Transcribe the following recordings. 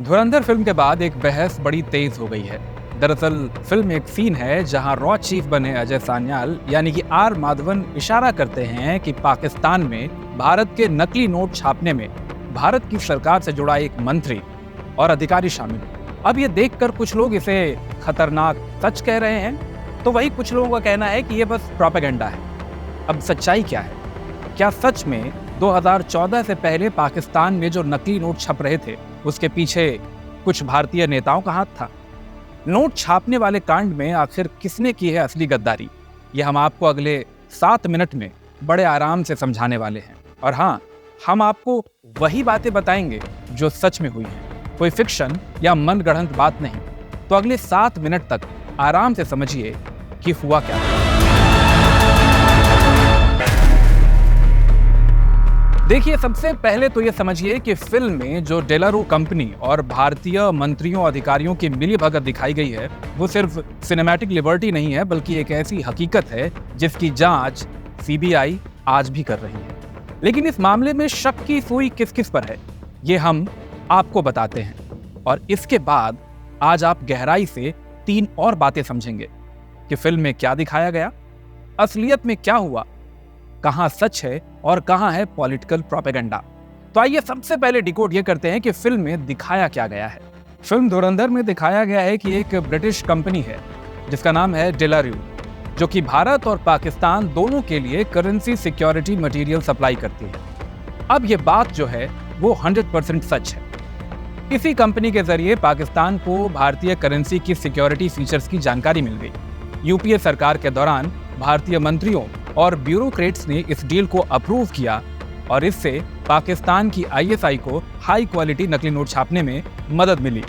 धुरंधर film के बाद एक बहस बड़ी तेज हो गई है। दरअसल फिल्म में एक सीन है जहां रॉ चीफ बने अजय सान्याल यानी कि आर माधवन इशारा करते हैं कि पाकिस्तान में भारत के नकली नोट छापने में भारत की सरकार से जुड़ा एक मंत्री और अधिकारी शामिल है। अब ये देखकर कुछ लोग इसे खतरनाक सच कह रहे हैं, तो वही कुछ लोगों का कहना है कि ये बस प्रोपेगेंडा है। अब सच्चाई क्या है? क्या सच में 2014 से पहले पाकिस्तान में जो नकली नोट छप रहे थे उसके पीछे कुछ भारतीय नेताओं का हाथ था? नोट छापने वाले कांड में आखिर किसने की है असली गद्दारी? ये हम आपको अगले 7 मिनट में बड़े आराम से समझाने वाले हैं। और हाँ, हम आपको वही बातें बताएंगे जो सच में हुई हैं, कोई फिक्शन या मनगढ़ंत बात नहीं। तो अगले 7 मिनट तक आराम से समझिए कि हुआ क्या था। देखिए, सबसे पहले तो ये समझिए कि फिल्म में जो डेलारू कंपनी और भारतीय मंत्रियों अधिकारियों की मिलीभगत दिखाई गई है वो सिर्फ सिनेमैटिक लिबर्टी नहीं है, बल्कि एक ऐसी हकीकत है जिसकी जांच सीबीआई आज भी कर रही है। लेकिन इस मामले में शक की सुई किस किस पर है, ये हम आपको बताते हैं। और इसके बाद आज आप गहराई से 3 और बातें समझेंगे कि फिल्म में क्या दिखाया गया, असलियत में क्या हुआ, कहां सच है और कहां है पॉलिटिकल प्रोपेगेंडा। तो आइए सबसे पहले डिकोड ये करते हैं कि फिल्म में दिखाया क्या गया है। फिल्म धुरंधर में दिखाया गया है कि एक ब्रिटिश कंपनी है जिसका नाम है डेलारू, जो कि भारत और पाकिस्तान दोनों के लिए करेंसी सिक्योरिटी मटेरियल सप्लाई करती है। अब ये बात जो है वो 100% सच है। इसी कंपनी के जरिए पाकिस्तान को भारतीय करेंसी की सिक्योरिटी फीचर्स की जानकारी मिल गई। यूपीए सरकार के दौरान भारतीय मंत्रियों और ब्यूरोक्रेट्स ने इस डील को अप्रूव किया और इससे पाकिस्तान की आईएसआई को हाई क्वालिटी नकली नोट छापने में मदद मिली।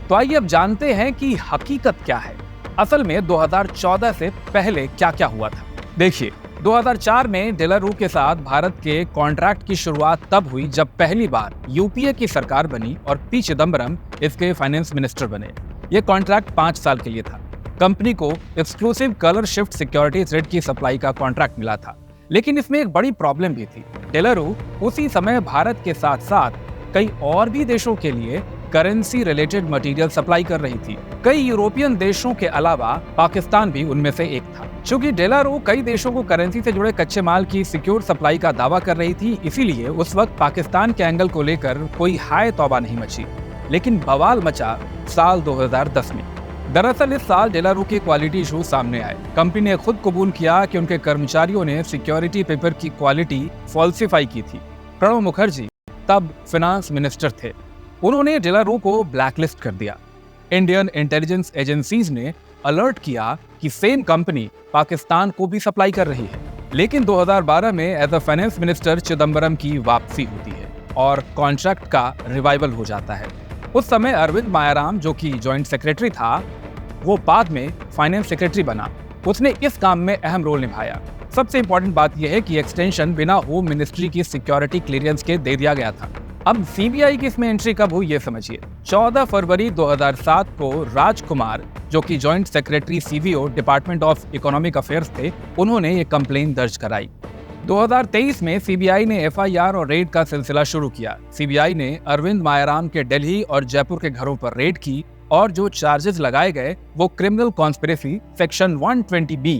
तो आइए अब जानते हैं कि हकीकत क्या है। असल में 2014 से पहले क्या क्या हुआ था। देखिए, 2004 में डेलारू के साथ भारत के कॉन्ट्रैक्ट की शुरुआत तब हुई जब पहली बार यूपीए की सरकार बनी और पी चिदम्बरम इसके फाइनेंस मिनिस्टर बने। ये कॉन्ट्रैक्ट 5 साल के लिए था। कंपनी को exclusive colour shift security thread की सप्लाई का कॉन्ट्रैक्ट मिला था, लेकिन इसमें एक बड़ी प्रॉब्लम भी थी। डेलारू उसी समय भारत के साथ साथ कई और भी देशों के लिए करेंसी रिलेटेड मटेरियल सप्लाई कर रही थी। कई यूरोपियन देशों के अलावा पाकिस्तान भी उनमें से एक था। चूंकि डेलारू कई देशों को करेंसी से जुड़े कच्चे माल की सिक्योर सप्लाई का दावा कर रही थी, इसीलिए उस वक्त पाकिस्तान के एंगल को लेकर कोई हाय तौबा नहीं मची। लेकिन बवाल मचा साल 2010 में। दरअसल इस साल डेलारू के क्वालिटी इशू सामने आए। कंपनी ने खुद कबूल किया कि उनके कर्मचारियों ने सिक्योरिटी पेपर की क्वालिटी फॉल्सिफाई की थी। प्रणब मुखर्जी तब फाइनेंस मिनिस्टर थे। उन्होंने डेलारू को ब्लैकलिस्ट कर दिया। इंडियन इंटेलिजेंस एजेंसीज ने अलर्ट किया कि सेम कंपनी पाकिस्तान को भी सप्लाई कर रही है। लेकिन 2012 में as a finance minister Chidambaram की वापसी होती है और कॉन्ट्रैक्ट का रिवाइवल हो जाता है। उस समय अरविंद मायाराम, जो कि जॉइंट सेक्रेटरी था, वो बाद में फाइनेंस सेक्रेटरी बना। उसने इस काम में अहम रोल निभाया। सबसे इंपॉर्टेंट बात यह है कि एक्सटेंशन बिना होम मिनिस्ट्री की सिक्योरिटी क्लियरेंस के दे दिया गया था। अब सीबीआई की इसमें एंट्री कब हुई ये समझिए। 14 फरवरी 2007 को राजकुमार, जो कि joint secretary CVO department of economic affairs थे, उन्होंने ये कंप्लेंट दर्ज कराई। 2023 में सीबीआई ने एफआईआर और रेड का सिलसिला शुरू किया। सीबीआई ने अरविंद मायाराम के दिल्ली और जयपुर के घरों पर रेड की और जो चार्जेस लगाए गए वो criminal conspiracy section 120B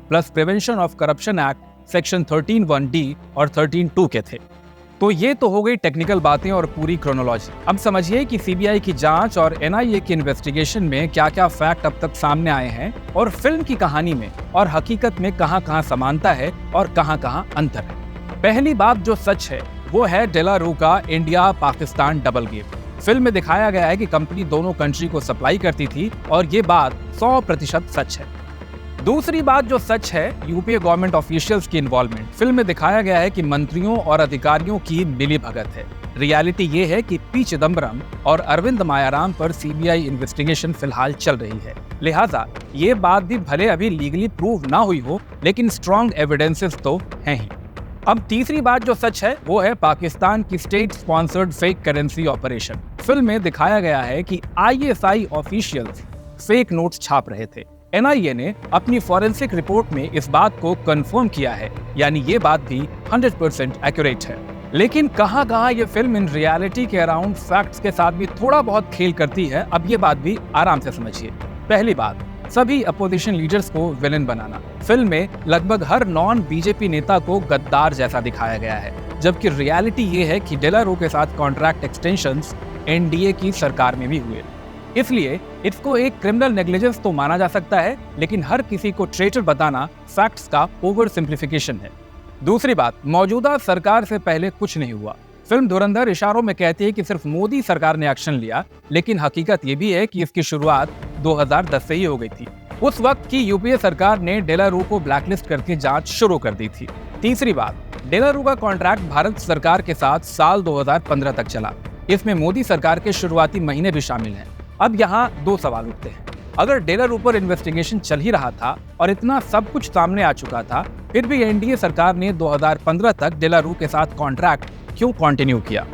plus prevention of corruption act section 13(1)D और 13(2) के थे। तो ये तो हो गई टेक्निकल बातें और पूरी क्रोनोलॉजी। अब समझिए कि सीबीआई की जांच और एनआईए की इन्वेस्टिगेशन में क्या क्या फैक्ट अब तक सामने आए हैं और फिल्म की कहानी में और हकीकत में कहां-कहां समानता है और कहां-कहां अंतर है। पहली बात जो सच है वो है डेलारू का India Pakistan double game. Film में दिखाया गया है कि कंपनी दोनों कंट्री को सप्लाई करती थी और ये बात 100% सच है। दूसरी बात जो सच है, यूपीए गवर्नमेंट ऑफिशियल्स की इन्वॉल्वमेंट। फिल्म में दिखाया गया है कि मंत्रियों और अधिकारियों की मिलीभगत है। रियलिटी ये है कि पी चिदम्बरम और अरविंद मायाराम पर सीबीआई इन्वेस्टिगेशन फिलहाल चल रही है। लिहाजा ये बात भी भले अभी लीगली प्रूव ना हुई हो, लेकिन स्ट्रॉन्ग एविडेंसेस तो हैं ही। अब तीसरी बात जो सच है वो है पाकिस्तान की state sponsored fake currency operation. Film में दिखाया गया है कि आईएसआई ऑफिशियल्स फेक नोट्स छाप रहे थे। एनआईए ने अपनी फॉरेंसिक रिपोर्ट में इस बात को कंफर्म किया है, यानी ये बात भी 100% एक्यूरेट है। लेकिन कहां ये फिल्म इन रियलिटी के अराउंड फैक्ट्स के साथ भी थोड़ा बहुत खेल करती है, अब ये बात भी आराम से समझिए। पहली बात, सभी अपोजिशन लीडर्स को विलेन बनाना। फिल्म में लगभग हर नॉन बीजेपी नेता को गद्दार जैसा दिखाया गया है, जबकि रियलिटी ये है कि डेलारो के साथ कॉन्ट्रैक्ट एक्सटेंशंस एनडीए की सरकार में भी हुए। इसलिए इसको एक क्रिमिनल नेग्लिजेंस तो माना जा सकता है, लेकिन हर किसी को ट्रेटर बताना फैक्ट्स का ओवर सिंप्लीफिकेशन है। दूसरी बात, मौजूदा सरकार से पहले कुछ नहीं हुआ। फिल्म धुरंधर इशारों में कहती है कि सिर्फ मोदी सरकार ने एक्शन लिया, लेकिन हकीकत ये भी है कि इसकी शुरुआत 2010 से ही हो गई थी। उस वक्त की यूपीए सरकार ने डेलारू को ब्लैकलिस्ट करके जांच शुरू कर दी थी। तीसरी बात, डेलारू का कॉन्ट्रैक्ट भारत सरकार के साथ साल 2015 तक चला। इसमें मोदी सरकार के शुरुआती महीने भी शामिल हैं। अब यहाँ दो सवाल उठते हैं। अगर डेलारू पर इन्वेस्टिगेशन चल ही रहा था और इतना सब कुछ सामने आ चुका था, फिर भी एनडीए सरकार ने 2015 तक डेलारू के साथ कॉन्ट्रैक्ट क्यों कंटिन्यू किया?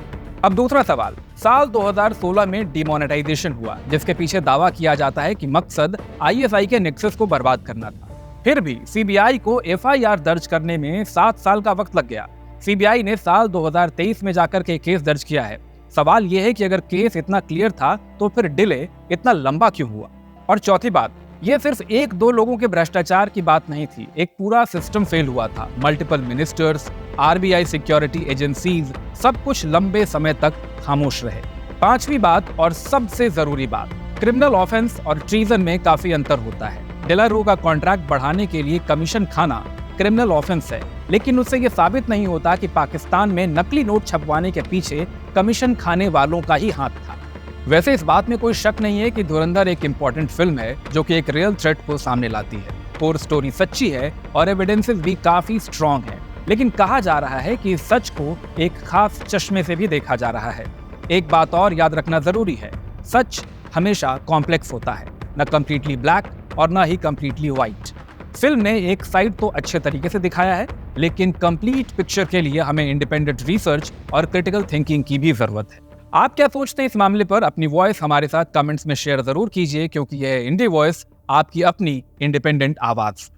अब दूसरा सवाल, साल 2016 में डिमोनेटाइजेशन हुआ, जिसके पीछे दावा किया जाता है कि मकसद आईएसआई के नेक्सस को बर्बाद करना था। फिर भी सीबीआई को एफआईआर दर्ज करने में 7 साल का वक्त लग गया। सीबीआई ने साल 2023 में जाकर के केस दर्ज किया है। सवाल यह है कि अगर केस इतना क्लियर था तो फिर डिले इतना लंबा क्यों हुआ? और चौथी बात, ये सिर्फ एक दो लोगों के भ्रष्टाचार की बात नहीं थी, एक पूरा सिस्टम फेल हुआ था। Multiple ministers, RBI security agencies, सब कुछ लंबे समय तक खामोश रहे। पांचवी बात और सबसे जरूरी बात, क्रिमिनल ऑफेंस और ट्रीजन में काफी अंतर होता है। डेलारू का कॉन्ट्रैक्ट बढ़ाने के लिए कमीशन खाना क्रिमिनल ऑफेंस है, लेकिन उससे ये साबित नहीं होता कि पाकिस्तान में नकली नोट छपवाने के पीछे कमीशन खाने वालों का ही हाथ था। वैसे इस बात में कोई शक नहीं है कि धुरंधर एक इम्पोर्टेंट फिल्म है जो कि एक रियल थ्रेट को सामने लाती है। कोर स्टोरी सच्ची है और एविडेंसेस भी काफी स्ट्रॉन्ग है, लेकिन कहा जा रहा है कि इस सच को एक खास चश्मे से भी देखा जा रहा है। एक बात और याद रखना जरूरी है, सच हमेशा कॉम्प्लेक्स होता है, न कंप्लीटली ब्लैक और न ही कंप्लीटली व्हाइट। फिल्म ने एक साइड तो अच्छे तरीके से दिखाया है, लेकिन कंप्लीट पिक्चर के लिए हमें इंडिपेंडेंट रिसर्च और क्रिटिकल थिंकिंग की भी जरूरत है। आप क्या सोचते हैं इस मामले पर? अपनी वॉइस हमारे साथ कमेंट्स में शेयर जरूर कीजिए, क्योंकि यह इंडी वॉइस आपकी अपनी इंडिपेंडेंट आवाज।